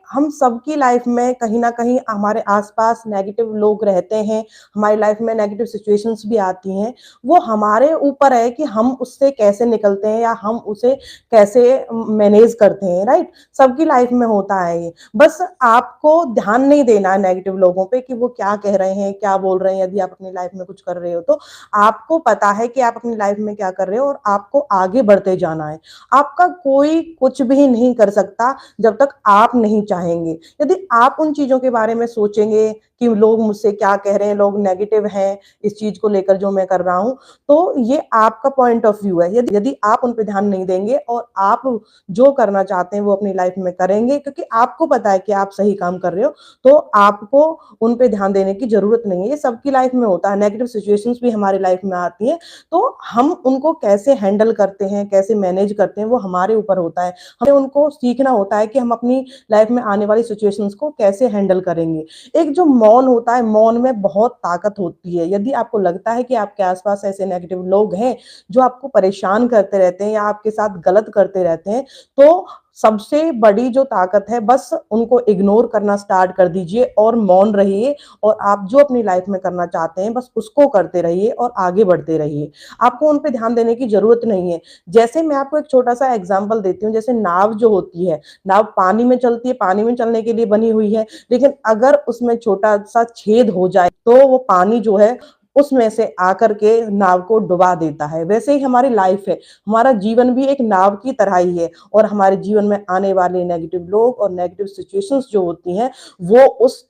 हम सबकी लाइफ में कहीं न कहीं हमारे आस-पास नेगेटिव लोग रहते हैं, हमारी लाइफ में नेगेटिव सिचुएशंस भी आती हैं। वो हमारे ऊपर है कि हम उससे कैसे निकलते हैं या हम उसे कैसे मैनेज करते हैं, राइट? सबकी लाइफ में होता है ये। बस आपको ध्यान नहीं देना है नेगेटिव लोगों पे कि वो क्या कह रहे हैं, क्या बोल रहे हैं। यदि आप अपनी लाइफ में कुछ कर रहे हो तो आपको पता है कि आप अपनी लाइफ में क्या कर रहे हो और आपको आगे बढ़ते जाना है। आपका कोई कुछ भी नहीं कर सकता जब तक आप नहीं चाहेंगे। यदि आप उन चीज़ों के बारे में सोचेंगे कि लोग मुझसे क्या कह रहे हैं, लोग नेगेटिव हैं इस चीज़ को लेकर जो मैं कर रहा हूँ, तो ये आपका पॉइंट ऑफ व्यू है। यदि आप उन पे ध्यान नहीं देंगे और आप जो करना चाहते हैं वो अपनी लाइफ में करेंगे क्योंकि आपको पता है कि आप सही काम कर रहे हो, तो आपको उन पे ध्यान देने की ज़रूरत नहीं है। ये सबकी लाइफ में होता है, नेगेटिव सिचुएशंस भी हमारी लाइफ में आती हैं, तो हम उनको कैसे हैंडल करते हैं, कैसे मैनेज करते हैं, वो हमारे ऊपर होता है। हमें उनको सीखना होता है कि हम अपनी लाइफ में आने वाली सिचुएशंस को कैसे हैंडल करेंगे। एक जो मौन होता है, मौन में बहुत ताकत होती है। यदि आपको लगता है कि आपके आस-पास ऐसे नेगेटिव लोग हैं, जो आपको परेशान करते रहते हैं या आपके साथ गलत करते रहते हैं, तो सबसे बड़ी जो ताकत है बस उनको इग्नोर करना स्टार्ट कर दीजिए और मौन रहिए और आप जो अपनी लाइफ में करना चाहते हैं बस उसको करते रहिए और आगे बढ़ते रहिए। आपको उन पे ध्यान देने की ज़रूरत नहीं है। जैसे मैं आपको एक छोटा-सा एग्ज़ाम्पल देती हूँ, जैसे नाव जो होती है, नाव पानी में चलती है, पानी में चलने के लिए बनी हुई है, लेकिन अगर उसमें छोटा-सा छेद हो जाए, तो वो पानी जो है उसमें से आकर के नाव को डुबा देता है। वैसे ही हमारी लाइफ है, हमारा जीवन भी एक नाव की तरह ही है और हमारे जीवन में आने वाले नेगेटिव लोग और नेगेटिव सिचुएशंस जो होती हैं, वो उस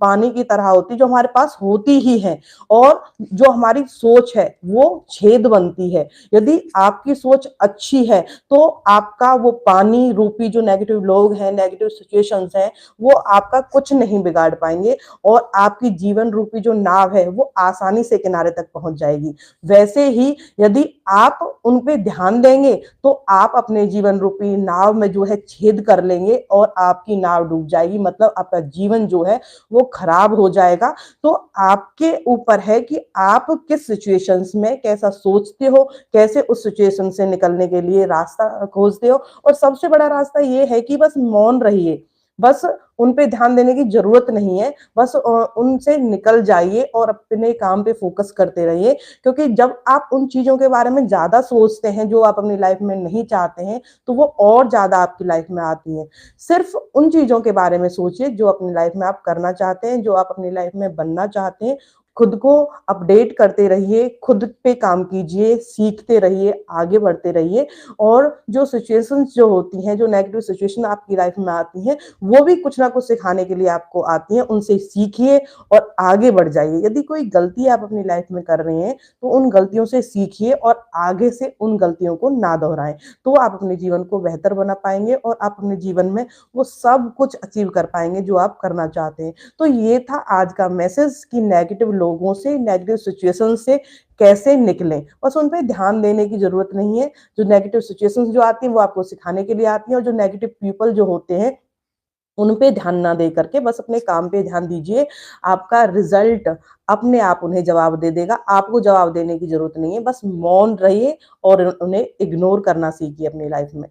पानी की तरह होती है जो हमारे पास होती ही है और जो हमारी सोच है, वो छेद बनती है। यदि आपकी सोच अच्छी है, तो आपका वो पानी रूपी जो नेगेटिव लोग हैं, नेगेटिव सिचुएशंस हैं, वो आपका कुछ नहीं बिगाड़ पाएँगे और आपकी जीवन रूपी जो नाव है वो आसानी से किनारे तक पहुंच जाएगी। वैसे ही यदि आप उन पे ध्यान देंगे तो आप अपने जीवन रूपी नाव में जो है छेद कर लेंगे और आपकी नाव डूब जाएगी, मतलब आपका जीवन जो है वो खराब हो जाएगा। तो आपके ऊपर है कि आप किस सिचुएशंस में कैसा सोचते हो, कैसे उस सिचुएशन से निकलने के लिए रास्ता खोजते हो और सबसे बड़ा रास्ता ये है कि बस मौन रहिए। बस उन पे ध्यान देने की ज़रूरत नहीं है, बस उनसे निकल जाइए और अपने काम पे फ़ोकस करते रहिए क्योंकि जब आप उन चीज़ों के बारे में ज़्यादा सोचते हैं, जो आप अपनी लाइफ़ में नहीं चाहते हैं, तो वो और ज़्यादा आपकी लाइफ़ में आती हैं। सिर्फ़ उन चीज़ों के बारे में सोचिए जो अपनी लाइफ़ में आप करना चाहते हैं, जो आप अपनी लाइफ़ में बनना चाहते हैं। खुद को अपडेट करते रहिए, खुद पे काम कीजिए, सीखते रहिए, आगे बढ़ते रहिए और जो सिचुएशंस जो होती हैं, जो नेगेटिव सिचुएशन आपकी लाइफ़ में आती हैं, वो भी कुछ ना कुछ सिखाने के लिए आपको आती हैं, उनसे सीखिए और आगे बढ़ जाइए। यदि कोई गलती आप अपनी लाइफ में कर रहे हैं, तो उन गलतियों से सीखिए और आगे से उन गलतियों को ना दोहराएँ। तो आप अपने जीवन को बेहतर बना पाएँगे और आप अपने जीवन में वो सब कुछ अचीव कर पाएँगे जो आप करना चाहते हैं। तो ये था आज का मैसेज कि नेगेटिव लोगों से, नेगेटिव सिचुएशन से कैसे निकलें। बस उन पे ध्यान देने की ज़रूरत नहीं है। जो नेगेटिव सिचुएशंस जो आती हैं, वो आपको सिखाने के लिए आती हैं और जो नेगेटिव पीपल जो होते हैं, उन पे ध्यान ना दे करके बस अपने काम पे ध्यान दीजिए। आपका रिज़ल्ट अपने आप उन्हें जवाब दे देगा। आपको जवाब देने की ज़रूरत नहीं है। बस मौन रहिए और उन्हें इग्नोर करना सीखिए अपनी लाइफ़ में।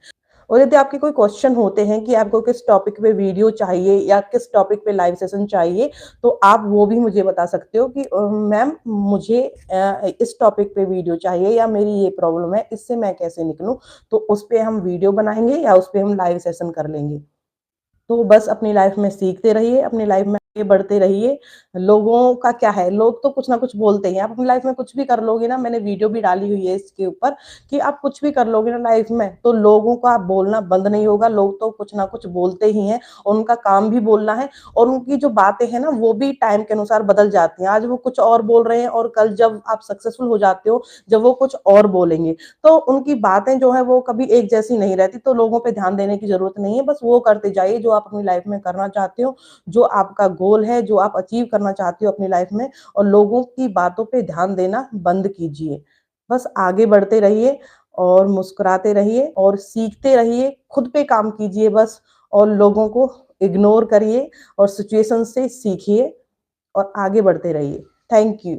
और यदि आपके कोई क्वेश्चन होते हैं कि आपको किस टॉपिक पे वीडियो चाहिए या किस टॉपिक पे लाइव सेशन चाहिए, तो आप वो भी मुझे बता सकते हो कि मैम मुझे इस टॉपिक पे वीडियो चाहिए या मेरी ये प्रॉब्लम है, इससे मैं कैसे निकलूँ? तो उस पे हम वीडियो बनाएँगे या उस पे हम लाइव सेशन कर लेंगे। तो बस अपनी लाइफ में सीखते रहिए, अपनी लाइफ में आगे बढ़ते रहिए। लोगों का क्या है, लोग तो कुछ ना कुछ बोलते ही हैं। आप अपनी लाइफ में कुछ भी कर लोगे ना, मैंने वीडियो भी डाली हुई है इसके ऊपर कि आप कुछ भी कर लोगे ना लाइफ में, तो लोगों का बोलना बंद नहीं होगा। लोग तो कुछ ना कुछ बोलते ही हैं और उनका काम भी बोलना है और उनकी जो बातें हैं ना, वो भी टाइम के अनुसार बदल जाती हैं। आज वो कुछ और बोल रहे हैं और कल जब आप सक्सेसफुल हो जाते हो, जब वो कुछ और बोलेंगे। तो उनकी बातें जो हैं वो कभी एक जैसी नहीं रहती, तो लोगों पे ध्यान देने की ज़रूरत नहीं है। बस वो करते जाइए जो आप अपनी लाइफ में करना चाहते हो, जो आपका गोल है, जो आप अचीव करना चाहते हो अपनी लाइफ में और लोगों की बातों पे ध्यान देना बंद कीजिए। बस आगे बढ़ते रहिए और मुस्कुराते रहिए और सीखते रहिए, खुद पे काम कीजिए बस और लोगों को इग्नोर करिए और सिचुएशन से सीखिए और आगे बढ़ते रहिए। Thank you.